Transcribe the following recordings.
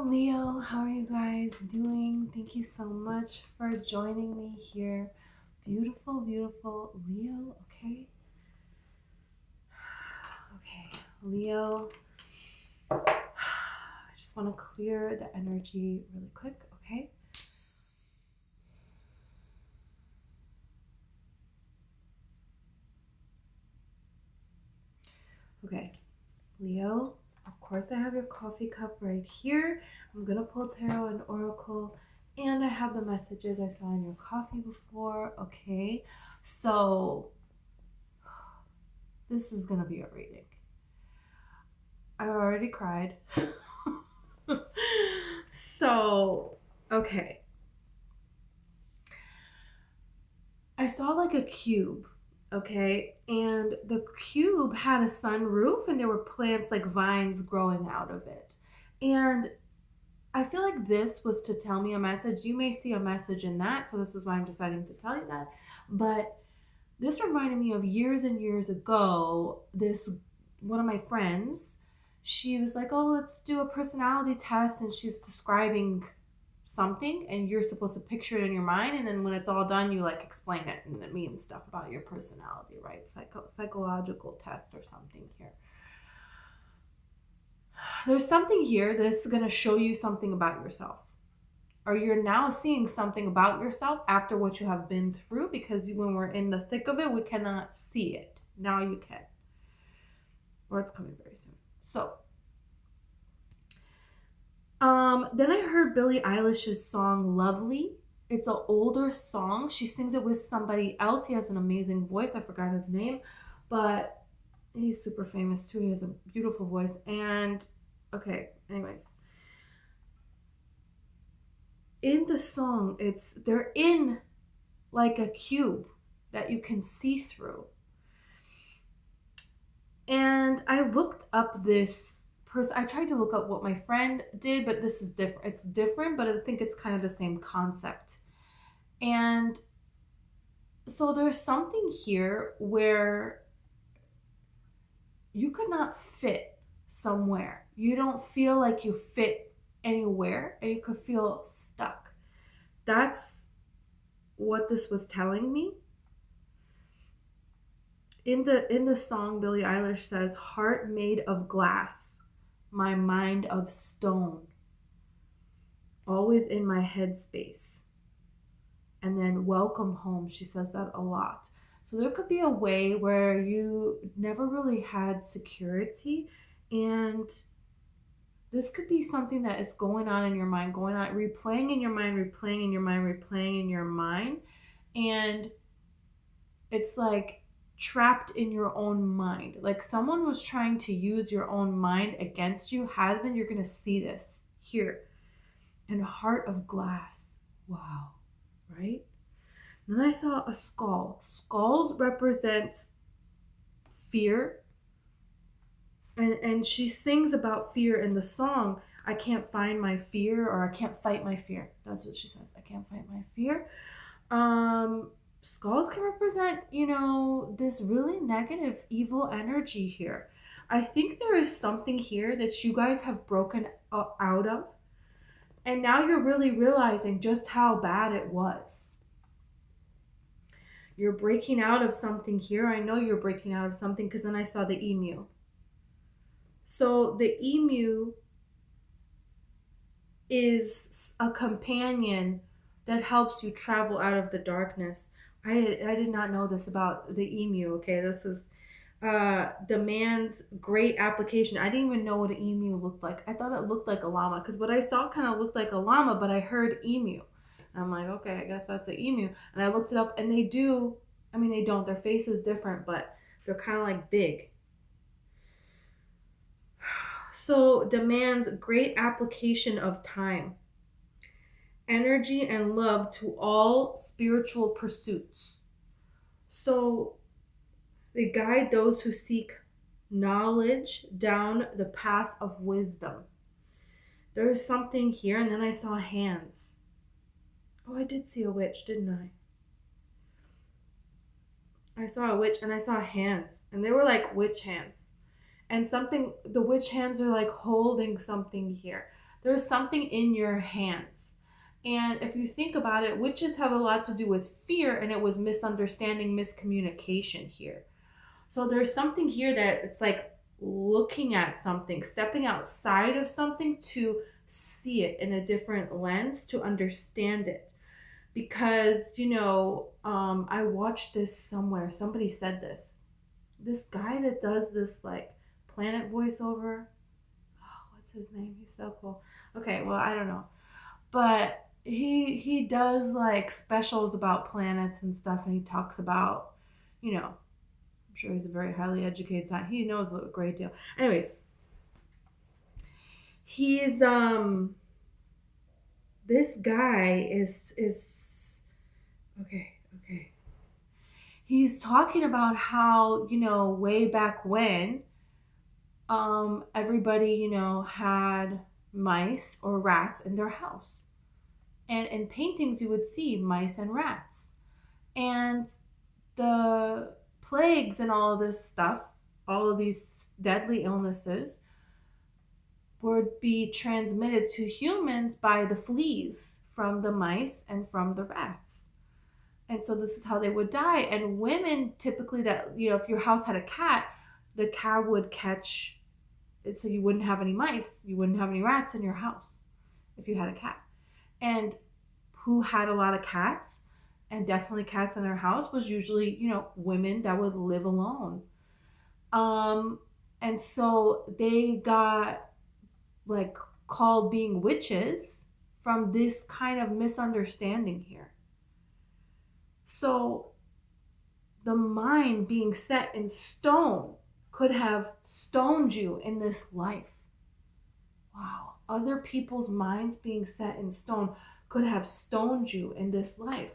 Leo, how are you guys doing? Thank you so much for joining me here. Beautiful, beautiful Leo, okay? Okay, Leo, I just want to clear the energy really quick, okay? Okay, Leo, of course I have your coffee cup right here. I'm going to pull tarot and oracle, and I have the messages I saw in your coffee before, okay? So this is going to be a reading. I already cried. So, okay. I saw like a cube, okay? And the cube had a sunroof and there were plants like vines growing out of it. And I feel like this was to tell me a message. You may see a message in that, so this is why I'm deciding to tell you that. But this reminded me of years and years ago, one of my friends, she was like, oh, let's do a personality test. And she's describing something and you're supposed to picture it in your mind. And then when it's all done, you like explain it and it means stuff about your personality, right? Psychological test or something here. There's something here that's going to show you something about yourself. Or you're now seeing something about yourself after what you have been through, because when we're in the thick of it, we cannot see it. Now you can. Or it's coming very soon. So, then I heard Billie Eilish's song Lovely. It's an older song. She sings it with somebody else. He has an amazing voice. I forgot his name, but he's super famous too. He has a beautiful voice. And okay, anyways. In the song, they're in like a cube that you can see through. And I looked up this person. I tried to look up what my friend did, but this is different. It's different, but I think it's kind of the same concept. And so there's something here where you could not fit somewhere. You don't feel like you fit anywhere, and you could feel stuck. That's what this was telling me. In the song, Billie Eilish says, heart made of glass, my mind of stone, always in my headspace. And then welcome home, she says that a lot. So there could be a way where you never really had security, and this could be something that is going on in your mind, replaying in your mind, replaying in your mind, replaying in your mind. And it's like trapped in your own mind. Like someone was trying to use your own mind against you, has been. You're going to see this here. And a heart of glass. Wow. Right? Then I saw a skull. Skulls represent fear. And she sings about fear in the song. I can't find my fear, or I can't fight my fear. That's what she says. I can't fight my fear. Skulls can represent, this really negative, evil energy here. I think there is something here that you guys have broken out of. And now you're really realizing just how bad it was. You're breaking out of something here. I know you're breaking out of something because then I saw the emu. So the emu is a companion that helps you travel out of the darkness. I did not know this about the emu, okay? This is the man's great application. I didn't even know what an emu looked like. I thought it looked like a llama because what I saw kind of looked like a llama, but I heard emu. And I'm like, okay, I guess that's an emu. And I looked it up, and they don't. Their face is different, but they're kind of like big. So demands great application of time, energy, and love to all spiritual pursuits. So they guide those who seek knowledge down the path of wisdom. There is something here, and then I saw hands. Oh, I did see a witch, didn't I? I saw a witch, and I saw hands, and they were like witch hands. And the witch hands are like holding something here. There's something in your hands. And if you think about it, witches have a lot to do with fear, and it was misunderstanding, miscommunication here. So there's something here that it's like looking at something, stepping outside of something to see it in a different lens, to understand it. Because, I watched this somewhere. Somebody said this guy that does this like planet voiceover. Oh, what's his name? He's so cool. Okay, well, I don't know. But he does like specials about planets and stuff, and he talks about, I'm sure he's a very highly educated scientist. He knows a great deal. Anyways, he's this guy is okay. He's talking about how, way back when everybody, had mice or rats in their house. And in paintings you would see mice and rats. And the plagues and all of this stuff, all of these deadly illnesses, would be transmitted to humans by the fleas from the mice and from the rats. And so this is how they would die. And women typically, that, if your house had a cat, the cat would catch it, so you wouldn't have any mice, you wouldn't have any rats in your house if you had a cat. And who had a lot of cats, and definitely cats in their house, was usually, women that would live alone. And so they got like called being witches from this kind of misunderstanding here. So the mind being set in stone could have stoned you in this life. Wow. Other people's minds being set in stone could have stoned you in this life.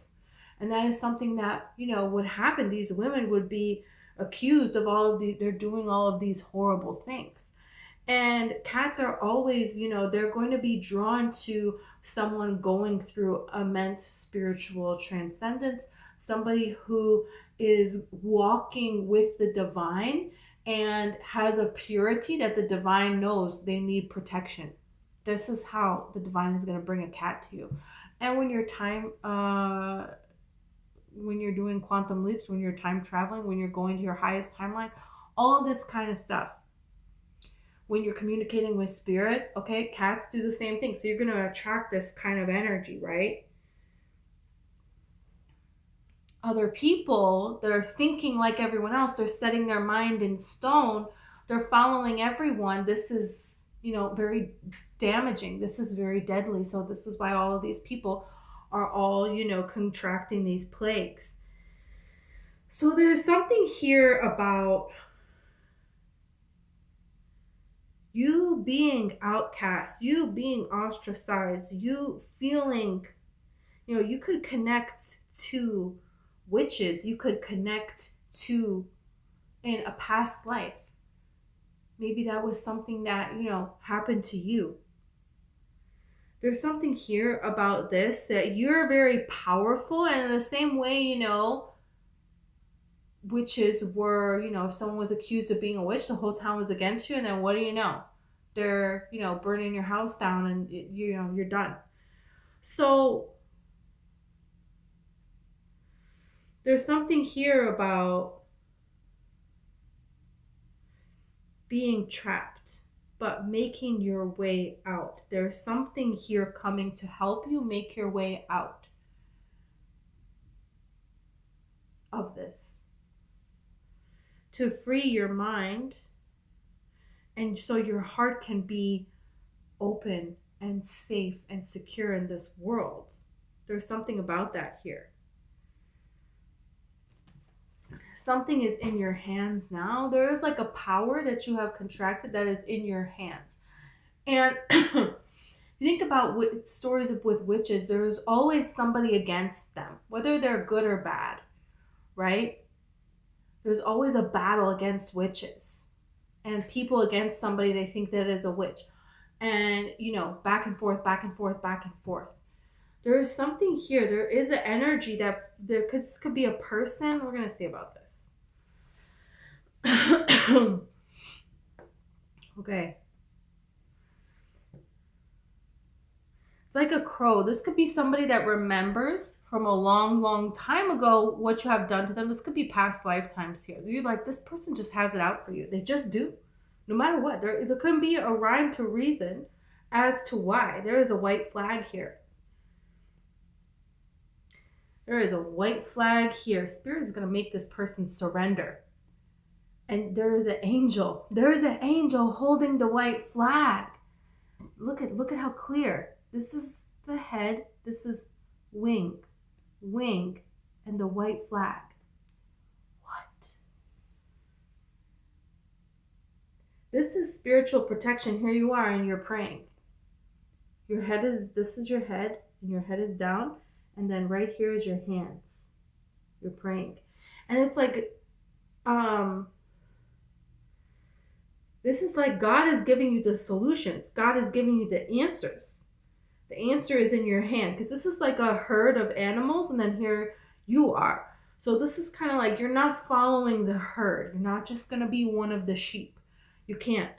And that is something that, would happen. These women would be accused of they're doing all of these horrible things. And cats are always, they're going to be drawn to someone going through immense spiritual transcendence, somebody who is walking with the divine and has a purity that the divine knows they need protection. This is how the divine is going to bring a cat to you. And when you're when you're doing quantum leaps, when you're time traveling, when you're going to your highest timeline, all of this kind of stuff. When you're communicating with spirits, okay, cats do the same thing. So you're going to attract this kind of energy, right? Other people that are thinking like everyone else, they're setting their mind in stone, they're following everyone. This is, very damaging. This is very deadly. So this is why all of these people are all, contracting these plagues. So there's something here about you being outcast, you being ostracized, you feeling, you could connect to witches, you could connect to in a past life. Maybe that was something that, happened to you. There's something here about this, that you're very powerful, and in the same way, witches were, if someone was accused of being a witch, the whole town was against you, and then what do you know? They're, burning your house down, and, you're done. So there's something here about being trapped, but making your way out. There's something here coming to help you make your way out of this, to free your mind, and so your heart can be open and safe and secure in this world. There's something about that here. Something is in your hands now. There is like a power that you have contracted that is in your hands. And you think about stories with witches, there's always somebody against them, whether they're good or bad, right? There's always a battle against witches, and people against somebody they think that is a witch. And, back and forth, back and forth, back and forth. There is something here. There is an energy that there could be a person. We're going to see about this. Okay. It's like a crow. This could be somebody that remembers from a long, long time ago what you have done to them. This could be past lifetimes here. You're like, this person just has it out for you. They just do. No matter what. There couldn't be a rhyme to reason as to why. There is a white flag here. There is a white flag here. Spirit is going to make this person surrender. And there is an angel. There is an angel holding the white flag. Look at how clear. This is the head. This is wing, and the white flag. What? This is spiritual protection. Here you are and you're praying. This is your head, and your head is down, and then right here is your hands. You're praying. And it's like, this is like God is giving you the solutions. God is giving you the answers. The answer is in your hand, because this is like a herd of animals, and then here you are. So this is kind of like you're not following the herd. You're not just going to be one of the sheep. You can't.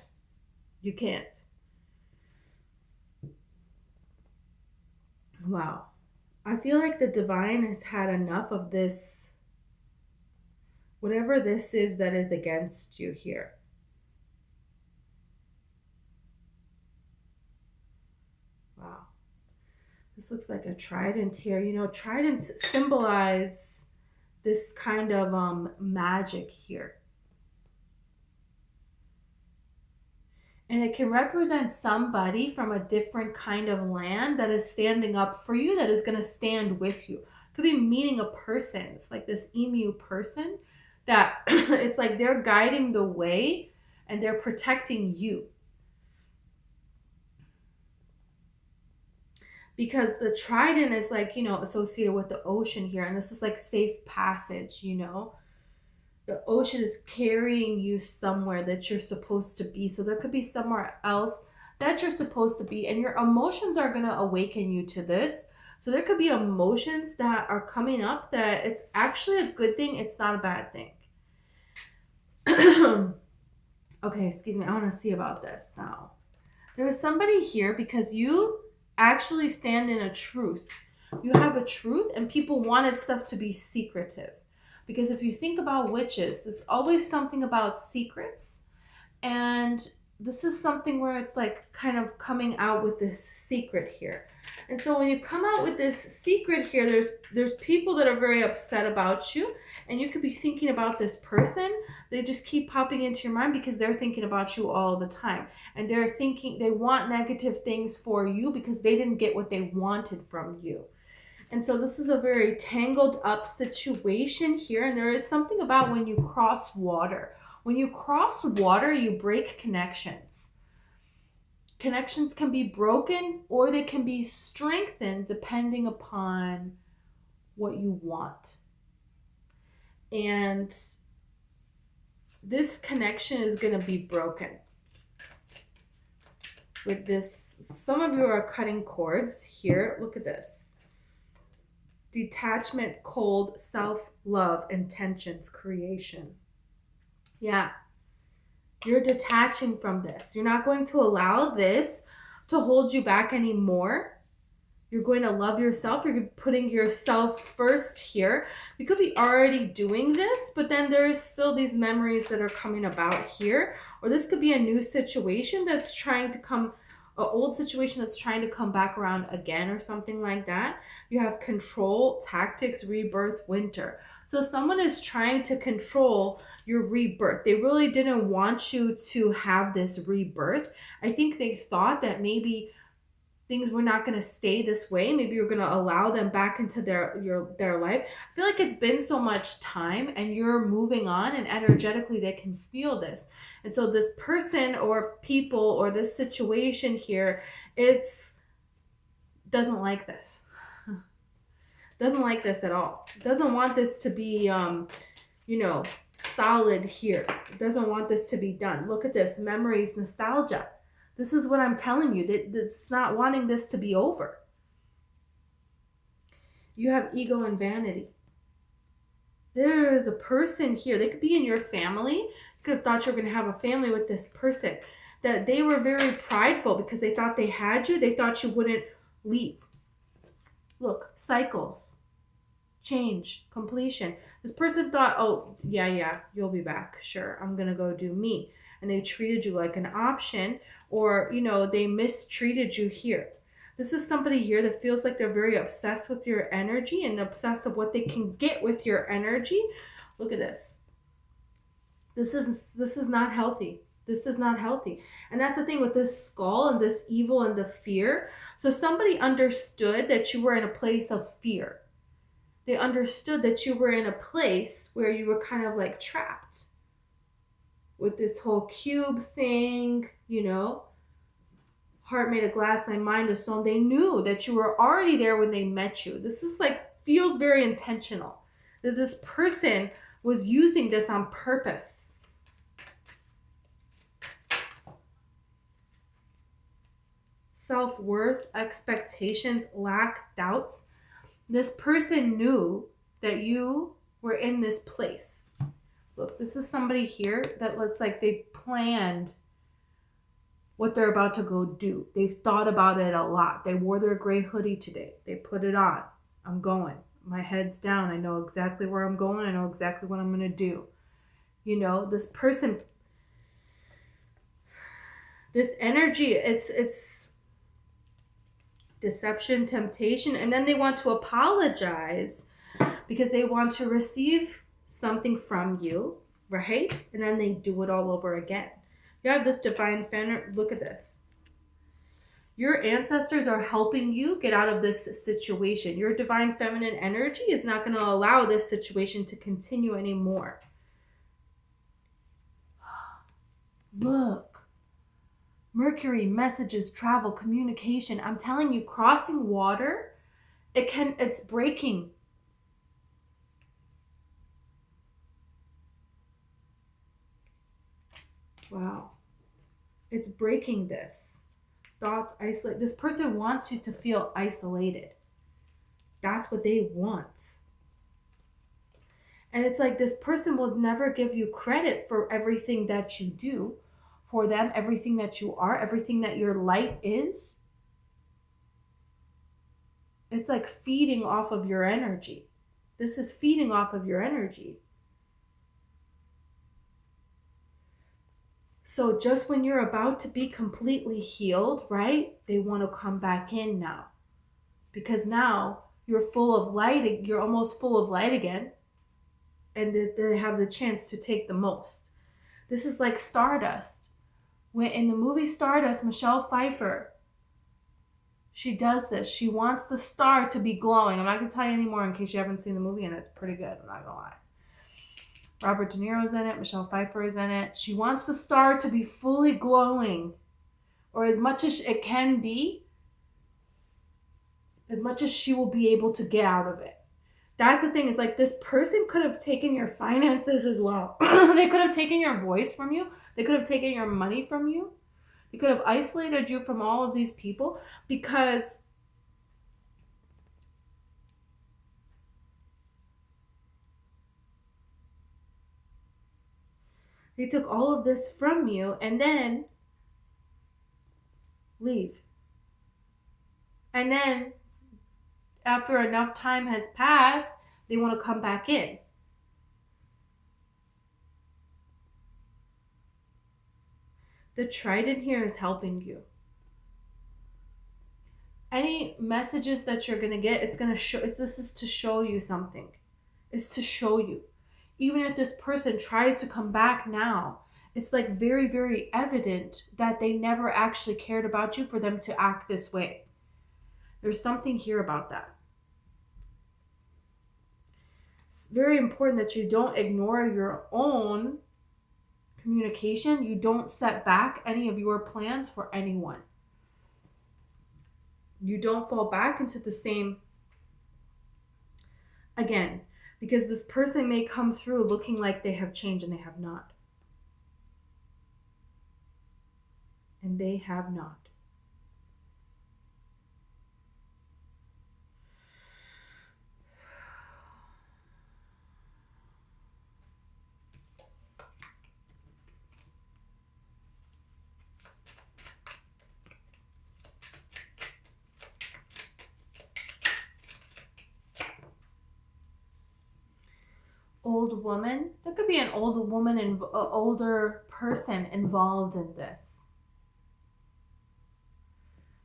You can't. Wow. I feel like the divine has had enough of this, whatever this is that is against you here. Wow. This looks like a trident here. You know, tridents symbolize this kind of magic here. And it can represent somebody from a different kind of land that is standing up for you, that is going to stand with you. It could be meeting a person. It's like this emu person that it's like they're guiding the way and they're protecting you. Because the trident is like, you know, associated with the ocean here. And this is like safe passage, you know. The ocean is carrying you somewhere that you're supposed to be. So there could be somewhere else that you're supposed to be. And your emotions are going to awaken you to this. So there could be emotions that are coming up that it's actually a good thing. It's not a bad thing. Okay, excuse me. I want to see about this now. There's somebody here because you actually stand in a truth. You have a truth, and people wanted stuff to be secretive. Because if you think about witches, there's always something about secrets. And this is something where it's like kind of coming out with this secret here. And so when you come out with this secret here, there's people that are very upset about you. And you could be thinking about this person. They just keep popping into your mind because they're thinking about you all the time. And they're thinking, they want negative things for you because they didn't get what they wanted from you. And so this is a very tangled up situation here. And there is something about when you cross water. When you cross water, you break connections. Connections can be broken or they can be strengthened depending upon what you want. And this connection is going to be broken. With this, some of you are cutting cords here. Look at this. Detachment, cold, self-love, intentions, creation. Yeah. You're detaching from this. You're not going to allow this to hold you back anymore. You're going to love yourself. You're putting yourself first here. You could be already doing this, but then there's still these memories that are coming about here. Or this could be a new situation that's trying to come, an old situation that's trying to come back around again or something like that. You have control, tactics, rebirth, winter. So someone is trying to control your rebirth. They really didn't want you to have this rebirth. I think they thought that maybe things were not going to stay this way. Maybe you're going to allow them back into their life. I feel like it's been so much time and you're moving on, and energetically they can feel this. And so this person or people or this situation here, doesn't like this. Doesn't like this at all. Doesn't want this to be, solid here. Doesn't want this to be done. Look at this. Memories, nostalgia. This is what I'm telling you. It's not wanting this to be over. You have ego and vanity. There is a person here. They could be in your family. You could have thought you were going to have a family with this person. That they were very prideful because they thought they had you. They thought you wouldn't leave. Look, cycles, change, completion. This person thought, oh, yeah, you'll be back. Sure, I'm going to go do me. And they treated you like an option, or, they mistreated you here. This is somebody here that feels like they're very obsessed with your energy and obsessed with what they can get with your energy. Look at this. This is not healthy. This is not healthy. And that's the thing with this skull and this evil and the fear. So somebody understood that you were in a place of fear. They understood that you were in a place where you were kind of like trapped with this whole cube thing, heart made of glass, my mind of stone. They knew that you were already there when they met you. This is feels very intentional, that this person was using this on purpose. Self-worth, expectations, lack, doubts. This person knew that you were in this place. Look, this is somebody here that looks like they planned what they're about to go do. They've thought about it a lot. They wore their gray hoodie today. They put it on. I'm going. My head's down. I know exactly where I'm going. I know exactly what I'm going to do. This person, this energy, it's deception, temptation, and then they want to apologize because they want to receive something from you, right? And then they do it all over again. You have this divine feminine. Look at this. Your ancestors are helping you get out of this situation. Your divine feminine energy is not going to allow this situation to continue anymore. Look. Mercury, messages, travel, communication. I'm telling you, crossing water, it's breaking. Wow. It's breaking this. Thoughts, isolate. This person wants you to feel isolated. That's what they want. And it's like this person will never give you credit for everything that you do. For them, everything that you are, everything that your light is, it's like feeding off of your energy. This is feeding off of your energy. So just when you're about to be completely healed, right? They want to come back in now. Because now you're full of light, you're almost full of light again. And they have the chance to take the most. This is like Stardust. When in the movie Stardust, Michelle Pfeiffer, she does this. She wants the star to be glowing. I'm not going to tell you anymore in case you haven't seen the movie, and it's pretty good. I'm not going to lie. Robert De Niro's in it. Michelle Pfeiffer is in it. She wants the star to be fully glowing, or as much as it can be, as much as she will be able to get out of it. That's the thing, is this person could have taken your finances as well. They could have taken your voice from you. They could have taken your money from you. They could have isolated you from all of these people because they took all of this from you and then leave. And then after enough time has passed, they want to come back in. The trident here is helping you. Any messages that you're going to get, it's going to show, this is to show you something. It's to show you. Even if this person tries to come back now, it's very, very evident that they never actually cared about you for them to act this way. There's something here about that. It's very important that you don't ignore your own communication. You don't set back any of your plans for anyone. You don't fall back into the same, again, because this person may come through looking like they have changed and they have not. And they have not. old woman. There could be an old woman and older person involved in this.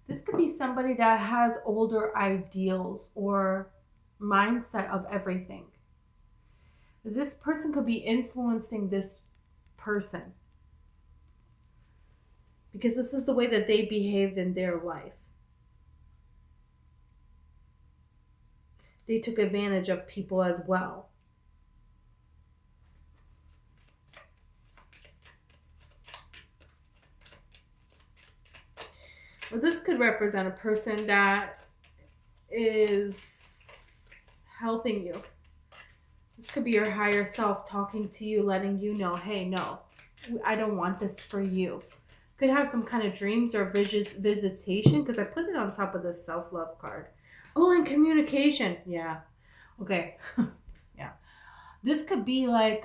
This could be somebody that has older ideals or mindset of everything. This person could be influencing this person because this is the way that they behaved in their life. They took advantage of people as well. Well, this could represent a person that is helping you. This could be your higher self talking to you, letting you know, hey, no, I don't want this for you. Could have some kind of dreams or visitation, because I put it on top of the self-love card. Oh, and communication. Yeah. Okay. Yeah. This could be like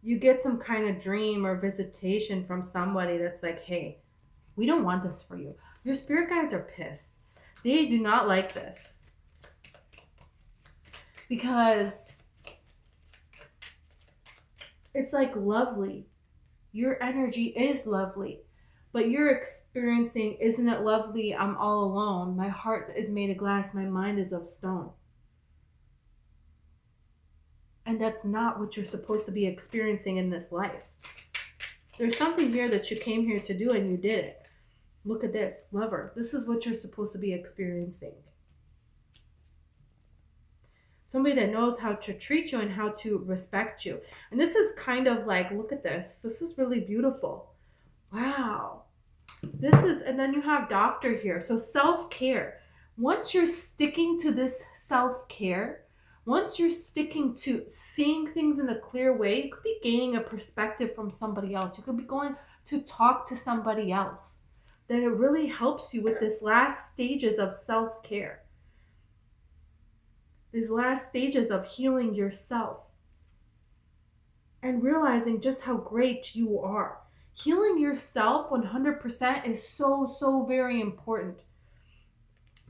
you get some kind of dream or visitation from somebody that's like, hey, we don't want this for you. Your spirit guides are pissed. They do not like this. Because it's like lovely. Your energy is lovely. But you're experiencing, isn't it lovely? I'm all alone. My heart is made of glass. My mind is of stone. And that's not what you're supposed to be experiencing in this life. There's something here that you came here to do and you did it. Look at this, lover. This is what you're supposed to be experiencing. Somebody that knows how to treat you and how to respect you. And this is kind of like, look at this. This is really beautiful. Wow. This is, and then you have doctor here. So self-care. Once you're sticking to this self-care, once you're sticking to seeing things in a clear way, you could be gaining a perspective from somebody else. You could be going to talk to somebody else. That it really helps you with this last stages of self-care. These last stages of healing yourself. And realizing just how great you are. Healing yourself 100% is so, so very important.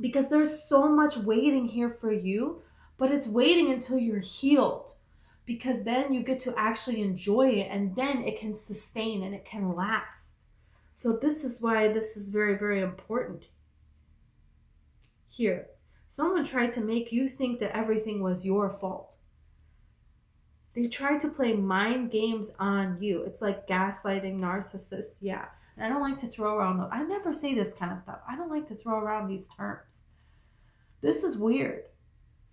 Because there's so much waiting here for you. But it's waiting until you're healed. Because then you get to actually enjoy it. And then it can sustain and it can last. So this is why this is very, very important. Here, someone tried to make you think that everything was your fault. They tried to play mind games on you. It's like gaslighting, narcissist, yeah. And I don't like to throw around, I never say this kind of stuff. I don't like to throw around these terms. This is weird,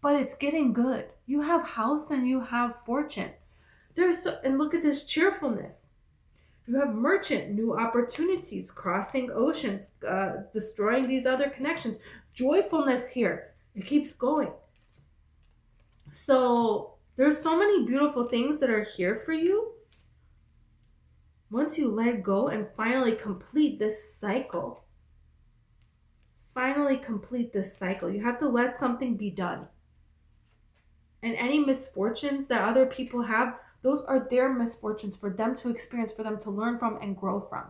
but it's getting good. You have house and you have fortune. And look at this cheerfulness. You have merchant, new opportunities, crossing oceans, destroying these other connections. Joyfulness here. It keeps going. So there's so many beautiful things that are here for you. Once you let go and finally complete this cycle. You have to let something be done. And any misfortunes that other people have, those are their misfortunes for them to experience, for them to learn from and grow from.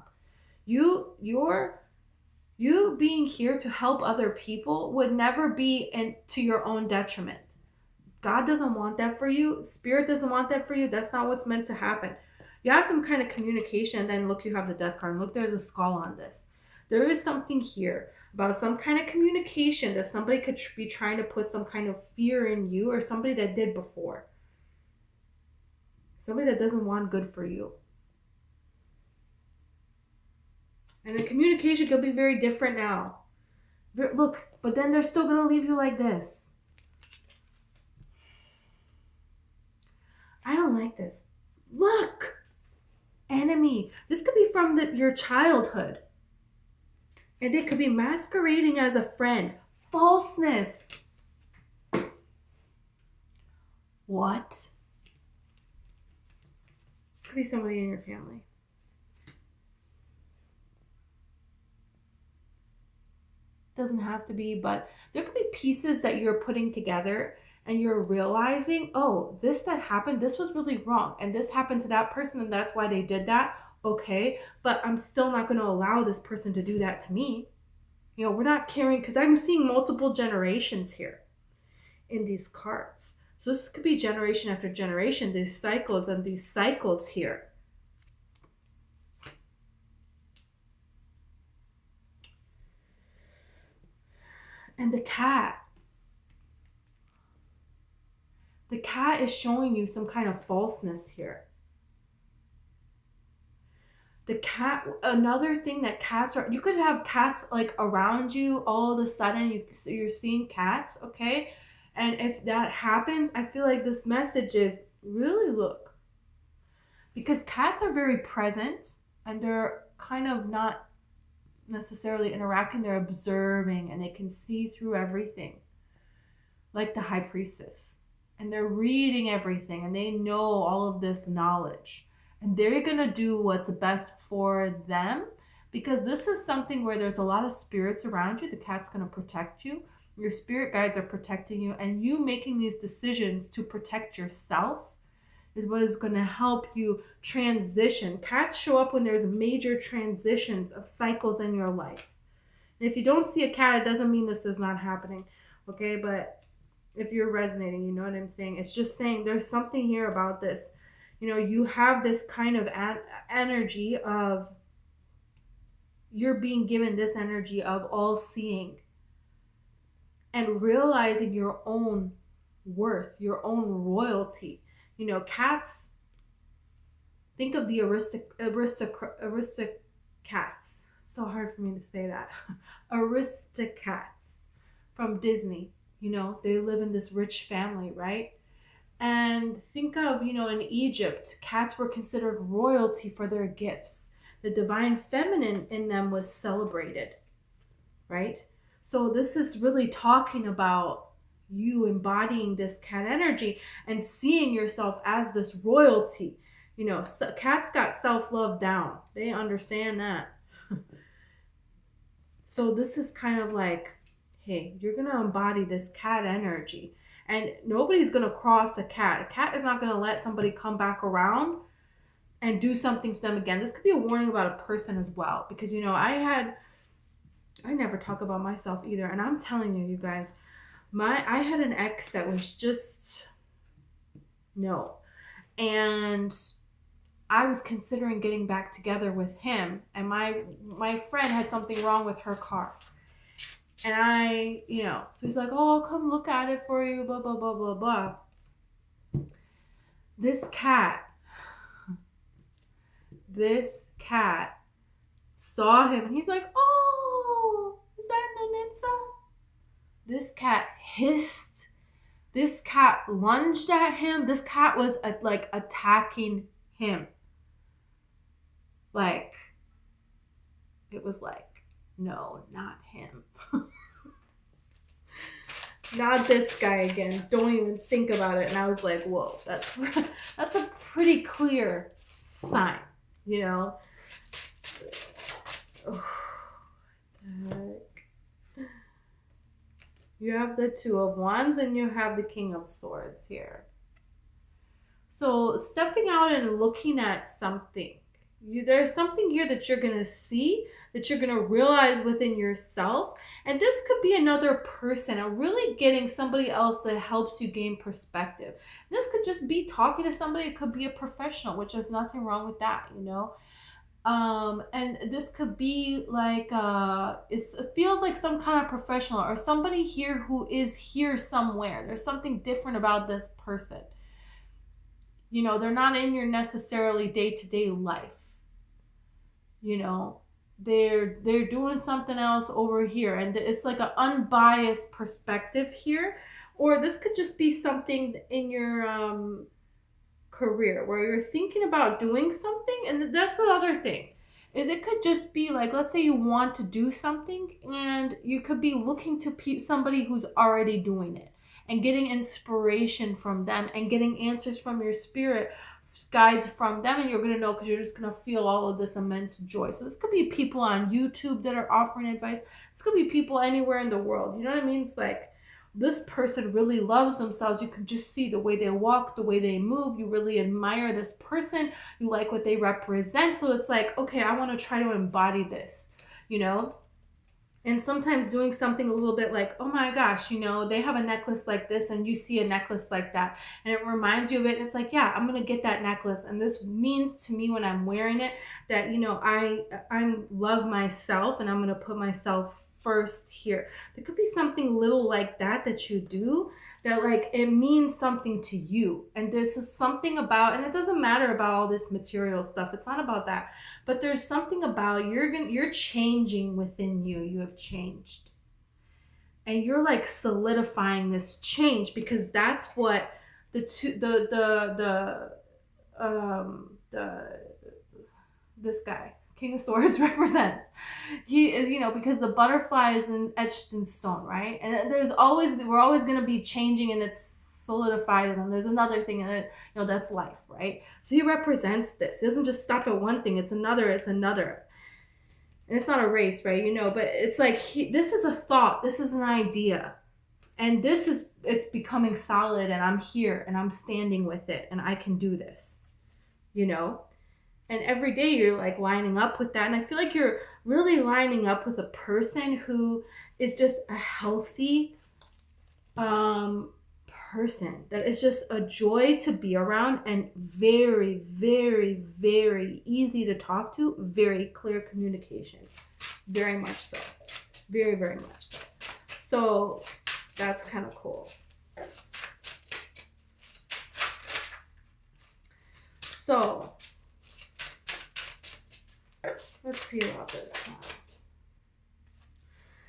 You being here to help other people would never be to your own detriment. God doesn't want that for you. Spirit doesn't want that for you. That's not what's meant to happen. You have some kind of communication, and then look, you have the death card. Look, there's a skull on this. There is something here about some kind of communication that somebody could be trying to put some kind of fear in you, or somebody that did before. Somebody that doesn't want good for you. And the communication could be very different now. Look, but then they're still going to leave you like this. I don't like this. Look! Enemy. This could be from your childhood. And they could be masquerading as a friend. Falseness. What? Could be somebody in your family. Doesn't have to be, but there could be pieces that you're putting together and you're realizing, oh, this that happened, this was really wrong. And this happened to that person and that's why they did that. Okay, but I'm still not going to allow this person to do that to me. We're not carrying, because I'm seeing multiple generations here in these cards. So this could be generation after generation, these cycles and these cycles here. And the cat is showing you some kind of falseness here. The cat, another thing that cats are, you could have cats like around you all of a sudden, you're seeing cats, okay? And if that happens, I feel like this message is really look. Because cats are very present and they're kind of not necessarily interacting, they're observing and they can see through everything. Like the high priestess. And they're reading everything and they know all of this knowledge. And they're going to do what's best for them, because this is something where there's a lot of spirits around you. The cat's going to protect you. Your spirit guides are protecting you, and you making these decisions to protect yourself is what is going to help you transition. Cats show up when there's major transitions of cycles in your life. And if you don't see a cat, it doesn't mean this is not happening, okay? But if you're resonating, you know what I'm saying? It's just saying there's something here about this. You know, you have this kind of energy of, you're being given this energy of all seeing and realizing your own worth, your own royalty. You know, cats, think of the aristocats. It's so hard for me to say that. Aristocats from Disney, you know, they live in this rich family, right? And think of, you know, in Egypt, cats were considered royalty for their gifts. The divine feminine in them was celebrated, right? So this is really talking about you embodying this cat energy and seeing yourself as this royalty. You know, cats got self-love down. They understand that. So this is kind of like, hey, you're going to embody this cat energy. And nobody's going to cross a cat. A cat is not going to let somebody come back around and do something to them again. This could be a warning about a person as well. Because, you know, I never talk about myself either. And I'm telling you, you guys, I had an ex that was just, no. And I was considering getting back together with him. And my friend had something wrong with her car. And I, you know, so he's like, oh, I'll come look at it for you, blah, blah, blah, blah, blah. This cat saw him and he's like, oh, is that Nanitsa? This cat hissed. This cat lunged at him. This cat was like attacking him. Like, it was like, no, not him. Not this guy again. Don't even think about it. And I was like, whoa, that's a pretty clear sign, you know? You have the Two of Wands and you have the King of Swords here. So stepping out and looking at something. There's something here that you're going to see, that you're going to realize within yourself. And this could be another person, and really getting somebody else that helps you gain perspective. This could just be talking to somebody. It could be a professional, which is nothing wrong with that, you know. And this could be like, it feels like some kind of professional or somebody here who is here somewhere. There's something different about this person. You know, they're not in your necessarily day-to-day life. You know, they're doing something else over here. And it's like an unbiased perspective here. Or this could just be something in your career where you're thinking about doing something. And that's another thing. Is it could just be like, let's say you want to do something and you could be looking to somebody who's already doing it and getting inspiration from them and getting answers from your spirit guides from them, and you're going to know because you're just going to feel all of this immense joy. So this could be people on YouTube that are offering advice. This could be people anywhere in the world. You know what I mean? It's like this person really loves themselves. You can just see the way they walk, the way they move. You really admire this person. You like what they represent. So it's like, okay, I want to try to embody this, you know? And sometimes doing something a little bit like, oh my gosh, you know, they have a necklace like this and you see a necklace like that. And it reminds you of it. And it's like, yeah, I'm going to get that necklace. And this means to me when I'm wearing it that, you know, I love myself and I'm going to put myself first here. There could be something little like that that you do that like it means something to you. And this is something about, and it doesn't matter about all this material stuff. It's not about that. But there's something about you're changing within you. You have changed. And you're like solidifying this change because that's what this guy, King of Swords, represents. He is, you know, because the butterfly is etched in stone, right? And we're always going to be changing, and it's solidified, and then there's another thing, and it, you know, that's life, right? So he represents this. He doesn't just stop at one thing. It's another. And it's not a race, right? You know, but it's like this is a thought. This is an idea. And it's becoming solid, and I'm here, and I'm standing with it, and I can do this, you know? And every day you're like lining up with that. And I feel like you're really lining up with a person who is just a healthy person that is just a joy to be around and very, very, very easy to talk to. Very clear communication. Very much so. Very, very much so. So that's kind of cool. So let's see about this one.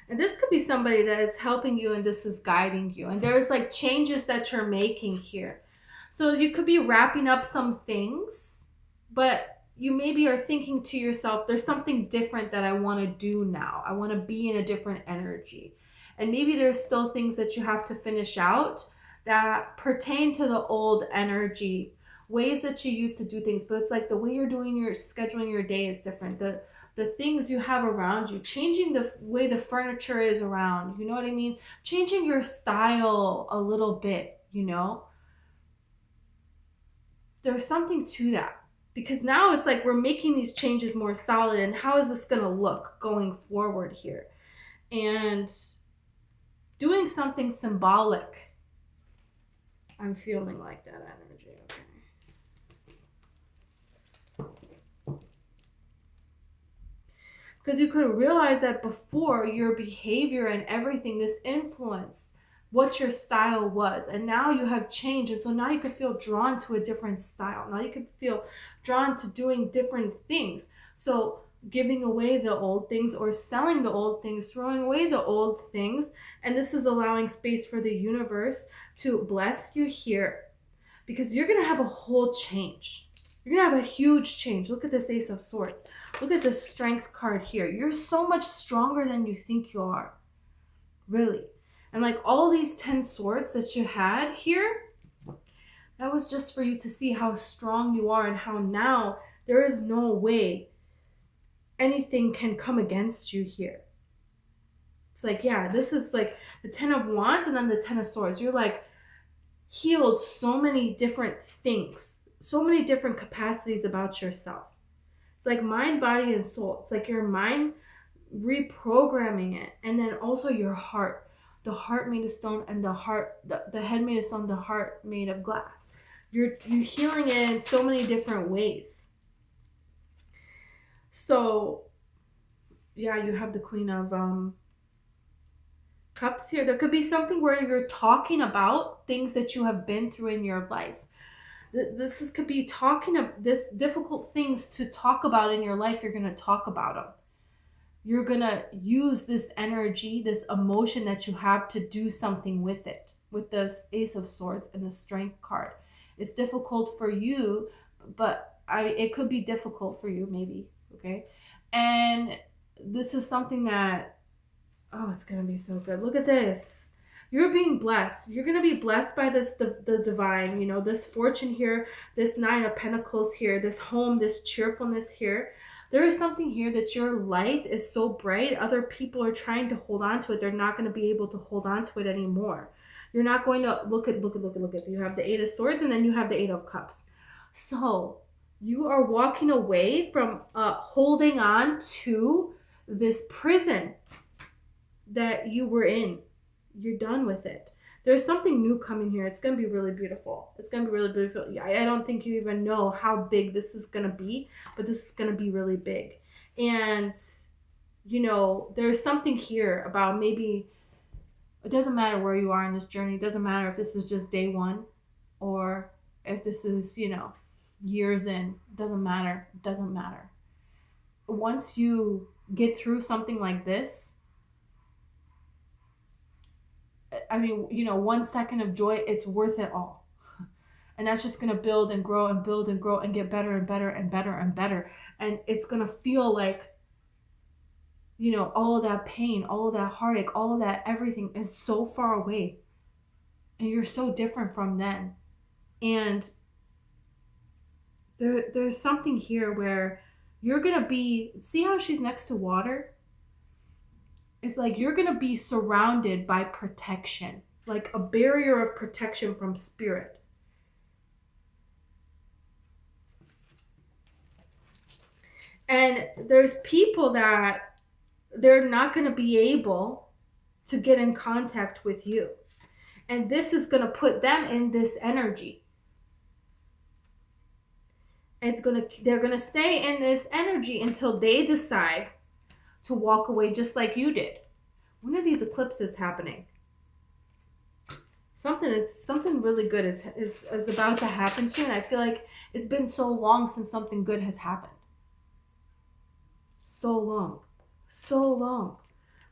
And this could be somebody that is helping you and this is guiding you. And there's like changes that you're making here. So you could be wrapping up some things, but you maybe are thinking to yourself, there's something different that I want to do now. I want to be in a different energy. And maybe there's still things that you have to finish out that pertain to the old energy, ways that you used to do things. But it's like the way you're scheduling your day is different. The things you have around you, changing the way the furniture is around, you know what I mean? Changing your style a little bit, you know? There's something to that. Because now it's like we're making these changes more solid, and how is this going to look going forward here? And doing something symbolic. I'm feeling like that energy, okay? Because you could realize that before your behavior and everything, this influenced what your style was. And now you have changed. And so now you could feel drawn to a different style. Now you could feel drawn to doing different things. So giving away the old things or selling the old things, throwing away the old things. And this is allowing space for the universe to bless you here. Because you're going to have a whole change. You're going to have a huge change. Look at this Ace of Swords. Look at this Strength card here. You're so much stronger than you think you are. Really. And like all these 10 swords that you had here, that was just for you to see how strong you are and how now there is no way anything can come against you here. It's like, yeah, this is like the 10 of Wands and then the 10 of Swords. You're like healed so many different things. So many different capacities about yourself. It's like mind, body, and soul. It's like your mind reprogramming it. And then also your heart. The heart made of stone and the head made of stone, the heart made of glass. You're healing it in so many different ways. So, yeah, you have the Queen of Cups here. There could be something where you're talking about things that you have been through in your life. This could be talking of this difficult things to talk about in your life. You're going to talk about them. You're going to use this energy, this emotion that you have to do something with it. With this Ace of Swords and the Strength card. It's difficult for you, but it could be difficult for you maybe, okay? And this is something that, oh, it's going to be so good. Look at this. You're being blessed. You're going to be blessed by this, the divine, you know, this fortune here, this 9 of Pentacles here, this home, this cheerfulness here. There is something here that your light is so bright. Other people are trying to hold on to it. They're not going to be able to hold on to it anymore. You're not going to look at. You have the 8 of Swords and then you have the 8 of Cups. So you are walking away from holding on to this prison. that you were in. You're done with it. There's something new coming here. It's going to be really beautiful. It's going to be really beautiful. I don't think you even know how big this is going to be, but this is going to be really big. And, you know, there's something here about maybe, it doesn't matter where you are in this journey. It doesn't matter if this is just day one or if this is, you know, years in. It doesn't matter. It doesn't matter. Once you get through something like this, I mean, you know, 1 second of joy, it's worth it all. And that's just going to build and grow and build and grow and get better and better and better and better. And it's going to feel like, you know, all of that pain, all of that heartache, all of that everything is so far away. And you're so different from then. And there's something here where you're going to be, see how she's next to water? It's like you're going to be surrounded by protection, like a barrier of protection from spirit. And there's people that they're not going to be able to get in contact with you. And this is going to put them in this energy. They're going to stay in this energy until they decide to walk away, just like you did. When are these eclipses happening? Something really good is about to happen to you, and I feel like it's been so long since something good has happened. So long. So long.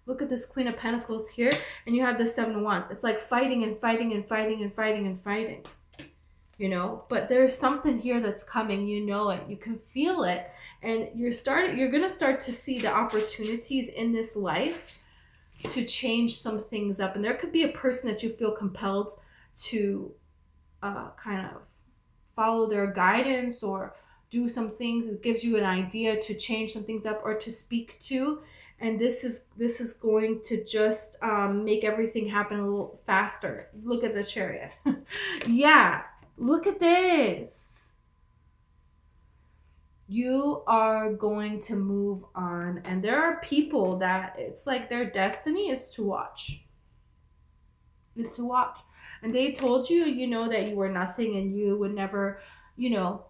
Look at this Queen of Pentacles here, and you have the Seven of Wands. It's like fighting and fighting and fighting and fighting and fighting. You know, but there's something here that's coming. You know it. You can feel it. And you're going to start to see the opportunities in this life to change some things up. And there could be a person that you feel compelled to kind of follow their guidance or do some things. It gives you an idea to change some things up or to speak to. And this is going to just make everything happen a little faster. Look at the Chariot. Yeah, look at this. You are going to move on. And there are people that it's like their destiny is to watch. It's to watch. And they told you, you know, that you were nothing and you would never, you know,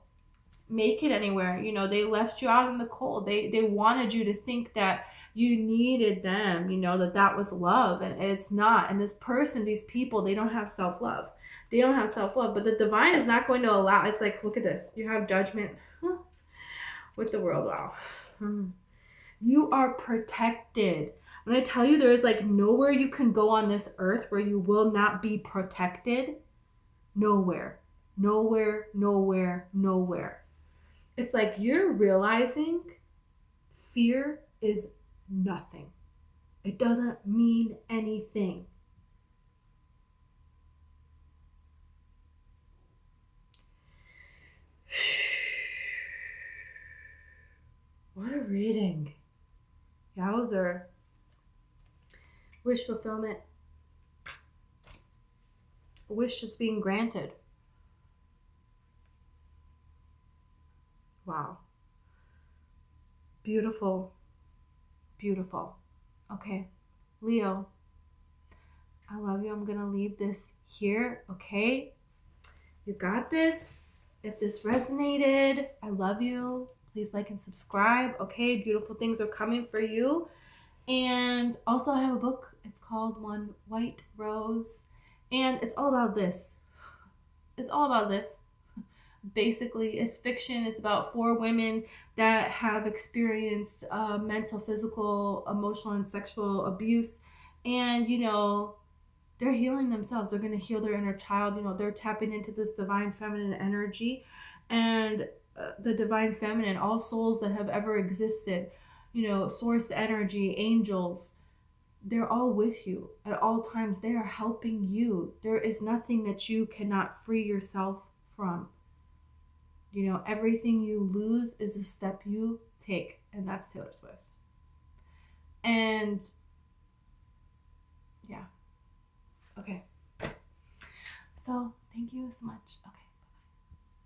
make it anywhere. You know, they left you out in the cold. They wanted you to think that you needed them, you know, that was love. And it's not. And this person, these people, they don't have self-love. They don't have self-love. But the divine is not going to allow. It's like, look at this. You have Judgment with the World. Wow. You are protected. When I tell you there is like nowhere you can go on this earth where you will not be protected. Nowhere. Nowhere, nowhere, nowhere. It's like you're realizing fear is nothing. It doesn't mean anything. What a reading. Yowzer. Wish fulfillment. A wish is being granted. Wow. Beautiful. Beautiful. Okay. Leo, I love you. I'm going to leave this here. Okay. You got this. If this resonated, I love you. Please like and subscribe. Okay. Beautiful things are coming for you. And also I have a book. It's called One White Rose. And it's all about this. It's all about this. Basically, it's fiction. It's about 4 women that have experienced mental, physical, emotional, and sexual abuse. And, you know, they're healing themselves. They're going to heal their inner child. You know, they're tapping into this divine feminine energy. And the divine feminine, all souls that have ever existed, you know, source energy, angels, they're all with you at all times. They are helping you. There is nothing that you cannot free yourself from. You know, everything you lose is a step you take. And that's Taylor Swift. And yeah. Okay. So thank you so much. Okay.